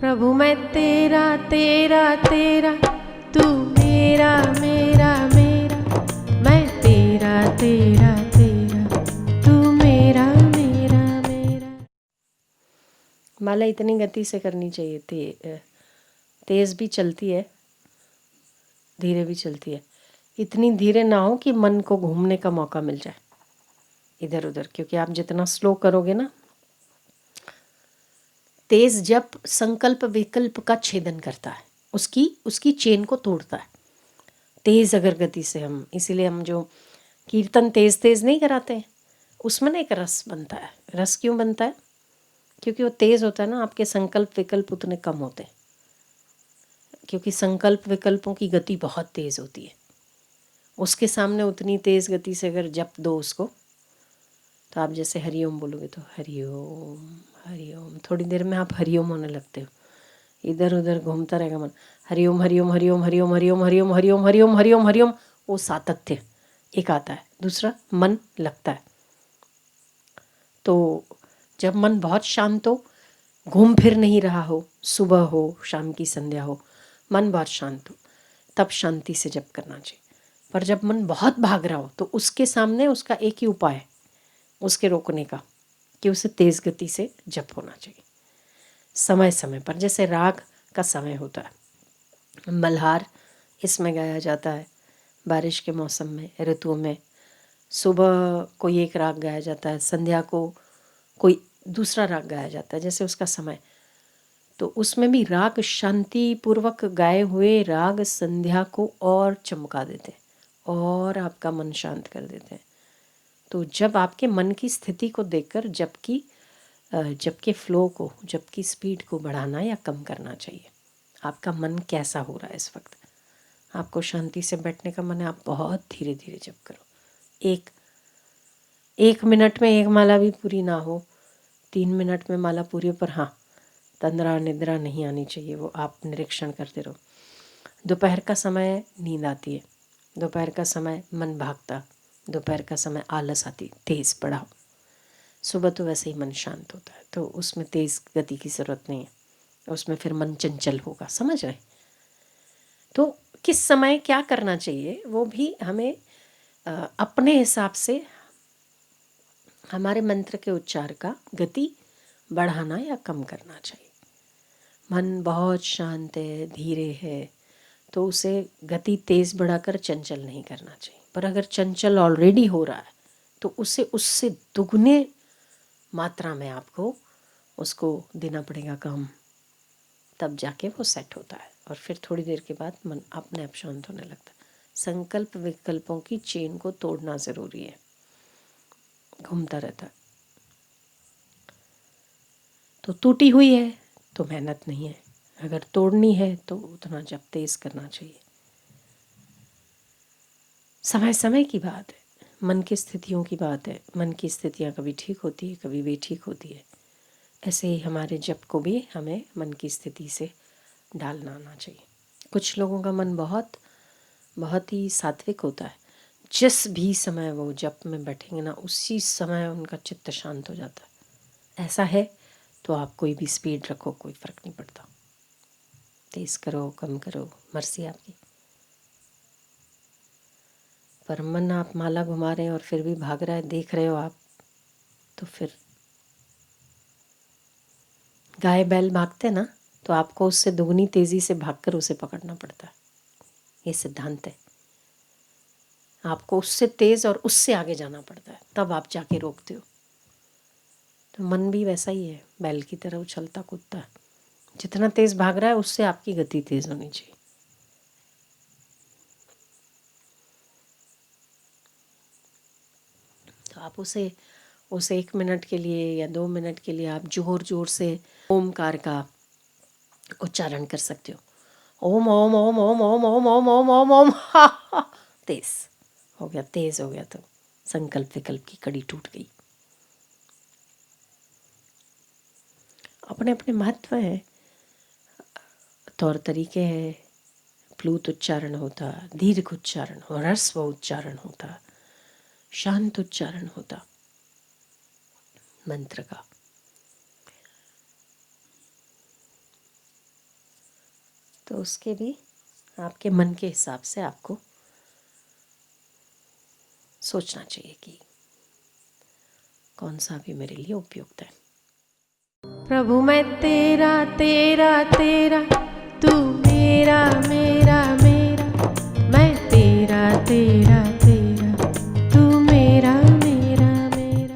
प्रभु मैं तेरा तेरा तेरा, तू मेरा मेरा मेरा, मैं तेरा तेरा तेरा, तू मेरा मेरा मेरा। माला इतनी गति से करनी चाहिए, तेज भी चलती है, धीरे भी चलती है। इतनी धीरे ना हो कि मन को घूमने का मौका मिल जाए इधर उधर, क्योंकि आप जितना स्लो करोगे ना, तेज जप संकल्प विकल्प का छेदन करता है, उसकी चेन को तोड़ता है तेज अगर गति से हम। इसीलिए हम जो कीर्तन तेज तेज नहीं कराते हैं, उसमें ना एक रस बनता है। रस क्यों बनता है? क्योंकि वो तेज होता है ना, आपके संकल्प विकल्प उतने कम होते हैं, क्योंकि संकल्प विकल्पों की गति बहुत तेज होती है। उसके सामने उतनी तेज गति से अगर जप दो उसको, तो आप जैसे हरिओम बोलोगे तो हरिओम हरिओम, थोड़ी देर में आप हरिओम होने लगते हो, इधर उधर घूमता रहेगा मन। हरिओम हरिओम हरिओम हरिओम हरिओम हरिओम हरिओम हरिओम हरिओम हरिओम, वो सातत्य एक आता है। दूसरा, मन लगता है। तो जब मन बहुत शांत हो, घूम फिर नहीं रहा हो, सुबह हो शाम की संध्या हो, मन बहुत शांत हो, तब शांति से जप करना चाहिए। पर जब मन बहुत भाग रहा हो, तो उसके सामने उसका एक ही उपाय है उसके रोकने का, कि उसे तेज गति से जप होना चाहिए समय समय पर। जैसे राग का समय होता है, मल्हार इसमें गाया जाता है बारिश के मौसम में, ऋतुओं में। सुबह कोई एक राग गाया जाता है, संध्या को कोई दूसरा राग गाया जाता है, जैसे उसका समय। तो उसमें भी राग शांति पूर्वक गाए हुए राग संध्या को और चमका देते हैं और आपका मन शांत कर देते हैं। तो जब आपके मन की स्थिति को देखकर जबकि फ्लो को, जबकि स्पीड को बढ़ाना या कम करना चाहिए। आपका मन कैसा हो रहा है इस वक्त? आपको शांति से बैठने का मन है, आप बहुत धीरे धीरे जप करो। एक मिनट में एक माला भी पूरी ना हो, 3 मिनट में माला पूरी हो, पर हाँ, तंद्रा निद्रा नहीं आनी चाहिए, वो आप निरीक्षण करते रहो। दोपहर का समय नींद आती है, दोपहर का समय मन भागता, दोपहर का समय आलस आती, तेज़ पढ़ाओ। सुबह तो वैसे ही मन शांत होता है, तो उसमें तेज़ गति की ज़रूरत नहीं है, उसमें फिर मन चंचल होगा, समझ रहे? तो किस समय क्या करना चाहिए वो भी हमें अपने हिसाब से हमारे मंत्र के उच्चार का गति बढ़ाना या कम करना चाहिए। मन बहुत शांत है, धीरे है, तो उसे गति तेज़ बढ़ाकर चंचल नहीं करना चाहिए। पर अगर चंचल ऑलरेडी हो रहा है, तो उसे उससे दुगने मात्रा में आपको उसको देना पड़ेगा काम, तब जाके वो सेट होता है। और फिर थोड़ी देर के बाद मन अपने आप शांत होने लगता है। संकल्प विकल्पों की चेन को तोड़ना ज़रूरी है, घूमता रहता है। तो टूटी हुई है तो मेहनत नहीं है, अगर तोड़नी है तो उतना जब तेज़ करना चाहिए। समय समय की बात है, मन की स्थितियों की बात है। मन की स्थितियाँ कभी ठीक होती है, कभी बेठीक होती है। ऐसे ही हमारे जप को भी हमें मन की स्थिति से डालना आना चाहिए। कुछ लोगों का मन बहुत बहुत ही सात्विक होता है, जिस भी समय वो जप में बैठेंगे ना, उसी समय उनका चित्त शांत हो जाता है। ऐसा है तो आप कोई भी स्पीड रखो, कोई फ़र्क नहीं पड़ता, तेज़ करो कम करो, मर्जी आपकी। पर मन आप माला घुमा रहे हैं और फिर भी भाग रहा है, देख रहे हो आप, तो फिर गाय बैल भागते ना, तो आपको उससे दुगनी तेज़ी से भागकर उसे पकड़ना पड़ता है। ये सिद्धांत है, आपको उससे तेज़ और उससे आगे जाना पड़ता है, तब आप जाके रोकते हो। तो मन भी वैसा ही है, बैल की तरह उछलता कूदता है। जितना तेज़ भाग रहा है उससे आपकी गति तेज़ होनी चाहिए। तो आप उसे 1 मिनट के लिए या 2 मिनट के लिए आप जोर जोर से ओमकार का उच्चारण कर सकते हो। ओम ओम ओम ओम ओम ओम ओम ओम ओम ओम, हा हा, तेज हो गया, तेज हो गया, तो संकल्प विकल्प की कड़ी टूट गई। अपने अपने महत्व है, तौर तरीके हैं। प्लूत उच्चारण होता, दीर्घ उच्चारण हो, ह्रस्व उच्चारण होता, शांत उच्चारण होता मंत्र का। तो उसके भी आपके मन के हिसाब से आपको सोचना चाहिए कि कौन सा भी मेरे लिए उपयुक्त है। प्रभु मैं तेरा तेरा तेरा, तू